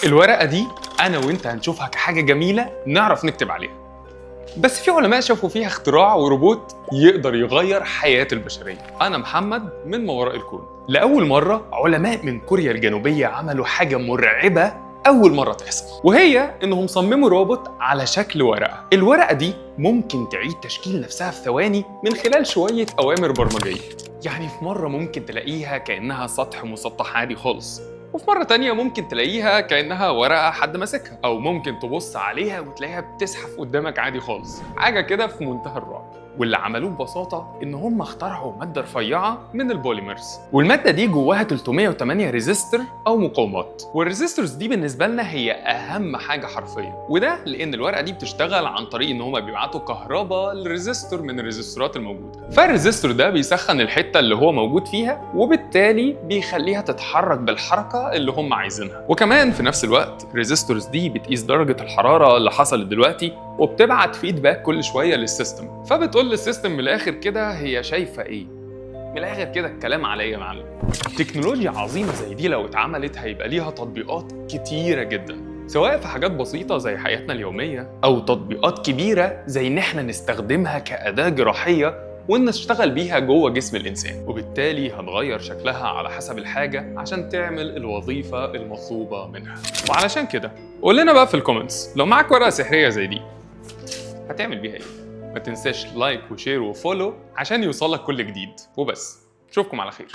الورقة دي أنا وأنت هنشوفها كحاجة جميلة نعرف نكتب عليها، بس في علماء شافوا فيها اختراع وروبوت يقدر يغير حياة البشرية. أنا محمد من ما وراء الكون. لأول مرة علماء من كوريا الجنوبية عملوا حاجة مرعبة أول مرة تحصل، وهي إنهم صمموا روبوت على شكل ورقة. الورقة دي ممكن تعيد تشكيل نفسها في ثواني من خلال شوية أوامر برمجية. يعني في مرة ممكن تلاقيها كأنها سطح مسطح عادي خالص، وفي مرة تانية ممكن تلاقيها كأنها ورقة حد ماسكها، أو ممكن تبص عليها وتلاقيها بتزحف قدامك عادي خالص. حاجة كده في منتهى الرعب. واللي عملوه ببساطة إن هم اخترعوا مادة رفيعة من البوليمرز، والمادة دي جواها 308 ريزيستر أو مقاومات، والريزيسترز دي بالنسبة لنا هي أهم حاجة حرفيا. وده لأن الورقة دي بتشتغل عن طريق إن هم بيبعتوا كهرباء للريزيستور من الريزيستورات الموجودة، فالريزيستور ده بيسخن الحتة اللي هو موجود فيها، وبالتالي بيخليها تتحرك بالحركة اللي هم عايزينها. وكمان في نفس الوقت الريزيستورز دي بتقيس درجة الحرارة اللي حصلت دلوقتي، وبتبعت فيدباك كل شويه للسيستم، فبتقول للسيستم من الاخر كده هي شايفه ايه. من الاخر كده الكلام عليا يا معلم. تكنولوجيا عظيمه زي دي لو اتعملت هيبقى ليها تطبيقات كتيره جدا، سواء في حاجات بسيطه زي حياتنا اليوميه، او تطبيقات كبيره زي ان احنا نستخدمها كاداه جراحيه وان نشتغل بيها جوه جسم الانسان، وبالتالي هنغير شكلها على حسب الحاجه عشان تعمل الوظيفه المطلوبه منها. وعلشان كده قول لنا بقى في الكومنتس لو معاك ورقه سحريه زي دي هتعمل بيها ايه؟ ما تنساش لايك وشير وفولو عشان يوصلك كل جديد. وبس، اشوفكم على خير.